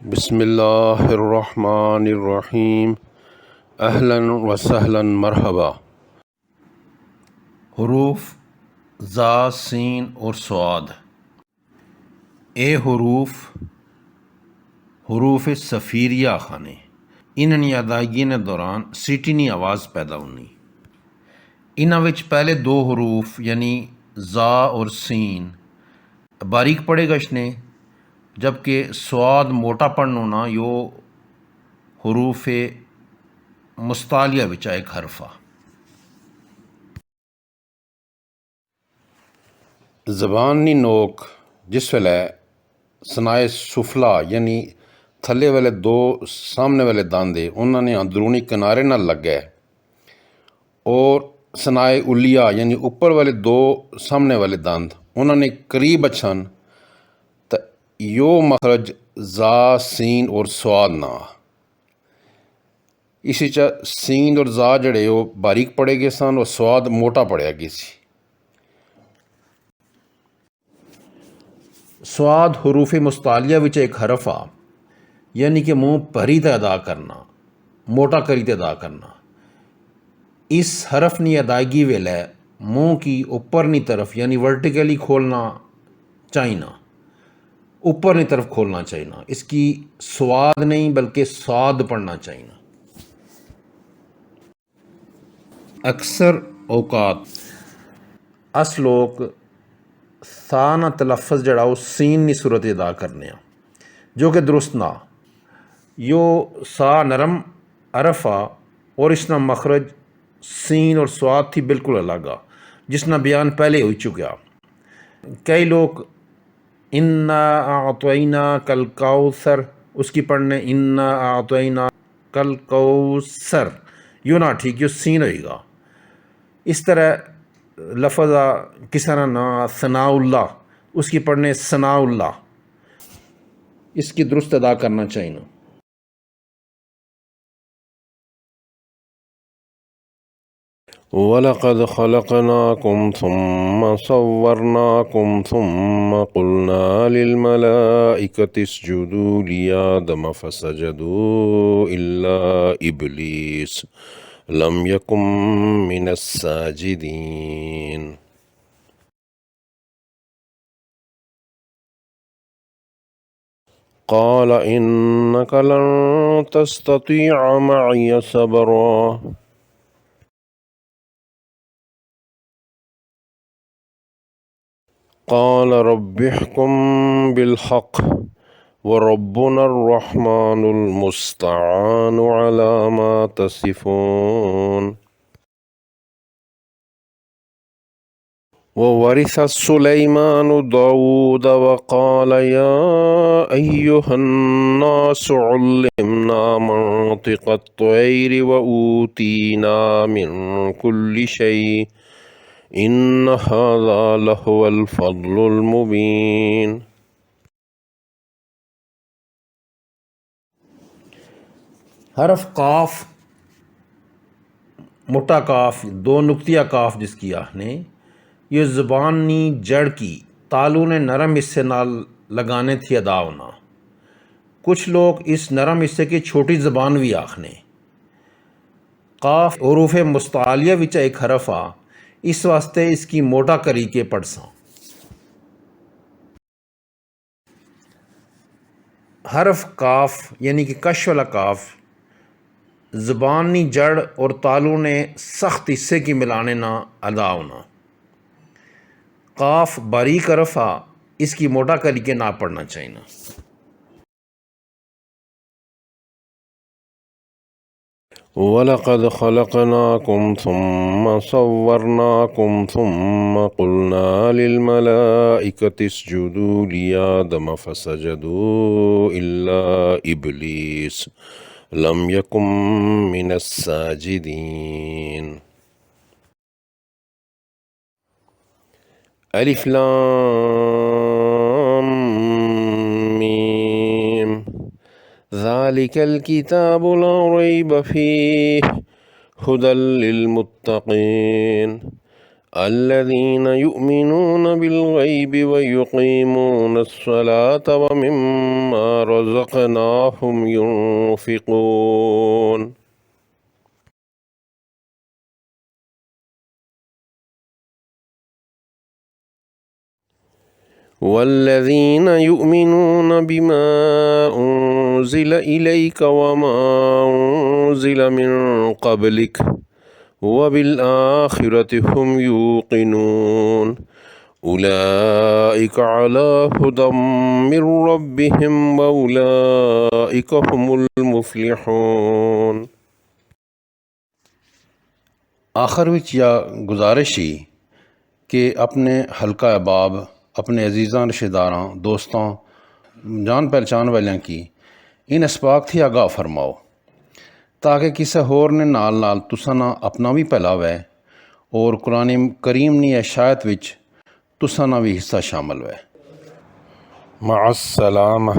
بسم اللہ الرحمن الرحیم اہلا وسہلا مرحبا۔ حروف ذا، سین اور صاد۔ اے حروف صفیریہ خانے انہاں ادائیگی نے دوران سیٹی آواز پیدا ہونی۔ انہاں وچ پہلے دو حروف یعنی ذا اور سین باریک پڑھے گشنے، جبکہ صاد موٹا پڑھنا نا یو حروف مستعلیہ وچا ایک حرف آ۔ زبان نی نوک جس ویلے سنائے سفلا یعنی تھلے والے دو سامنے والے داندے انہوں نے اندرونی کنارے نہ لگے اور سنائے الیا یعنی اوپر والے دو سامنے والے داند انہوں نے قریب اچھن تو یو مخرج ذا، سین اور صاد نہ۔ اسی چا سین اور ذا جڑے وہ باریک پڑے گئے سن اور صاد موٹا پڑیا گئی سی۔ صاد حروف مستعلیہ وچ ایک حرف آ، یعنی کہ منہ بھری تے ادا کرنا، موٹا کری تے ادا کرنا۔ اس حرف نی ادائیگی ویلے منہ کی اوپر نی طرف یعنی ورٹیکلی کھولنا چاہینا، اوپر نی طرف کھولنا چاہینا۔ اس کی صاد نہیں بلکہ صاد پڑھنا چاہینا۔ اکثر اوقات اس لوگ سا نا تلفظ جڑا وہ سین نی صورت ادا کرنے ہیں، جو کہ درست نہ۔ یو سا نرم حرف آ اور اس نا مخرج سین اور صاد تھی بالکل الگ آ، جس نا بیان پہلے ہو چکا۔ کئی لوگ انا اعطینا کل کوثر اس کی پڑھنے انا اعطینا کل کوثر، یوں نہ ٹھیک، یو سین ہوئے گا۔ اس طرح لفظ کسی نا ثناء اللہ اس کی پڑھنے ثناء اللہ، اس کی درست ادا کرنا چاہیے۔ وَلَقَدْ خَلَقْنَاكُمْ ثُمَّ صَوَّرْنَاكُمْ ثُمَّ قُلْنَا لِلْمَلَائِكَةِ اسْجُدُوا لِآدَمَ فَسَجَدُوا إِلَّا إِبْلِيسَ لَمْ يَكُنْ مِنَ السَّاجِدِينَ۔ قَالَ إِنَّكَ لَن تَسْتَطِيعَ مَعِيَ صَبْرًا۔ قال رب احكم بالحق وربنا الرحمن المستعان على ما تصفون۔ وورث سليمان داود وقال يا أيها الناس علمنا منطق الطير وأوتينا من كل شيء إن هذا لهو الفضل المبين۔ حرف قاف، موٹا کاف، دو نقطیہ کاف جس کی آخنے، یہ زبان نی جڑ کی تالو نے نرم حصے نال لگانے تھی ادا ہونا۔ کچھ لوگ اس نرم حصے کی چھوٹی زبان بھی آخنے۔ قاف حروف مستعلیہ وچ ایک حرف آ، اس واسطے اس کی موٹا کری کے پڑھ ساں۔ حرف کاف یعنی کہ کش والا کاف زبان نی جڑ اور تالو نے سخت حصے کی ملانے نہ ادا ہونا۔ قاف باریک حرف آ، اس کی موٹا کری کے نہ پڑھنا چاہیے۔ وَلَقَدْ خَلَقْنَاكُمْ ثُمَّ صَوَّرْنَاكُمْ ثُمَّ قُلْنَا لِلْمَلَائِكَةِ اسْجُدُوا لِآدَمَ فَسَجَدُوا إِلَّا إِبْلِيسَ لَمْ يَكُنْ مِنَ السَّاجِدِينَ۔ الف لام میم ذالک الکتاب لا ریب فیہ ھدی للمتقین الذين يؤمنون بالغيب ويقيمون الصلاة ومما رزقناهم ينفقون والذين يؤمنون بما أنزل إليك وما أنزل من قبلك وبالآخرة هم يوقنون أولئك على هدى من ربهم وأولئك هم المفلحون۔ آخر وچ یا گزارش ہی کہ اپنے حلقہ احباب، اپنے عزیزاں، رشتہ داراں، دوستاں، جان پہچان والیاں کی ان اسباق تھی آگاہ فرماؤ تاکہ کسے ہور نے نال نال تساں نہ اپنا بھی پھیلا وے اور قرآن کریم نی اشاعت وچ تساں نہ بھی حصہ شامل وے۔ مع السلامہ۔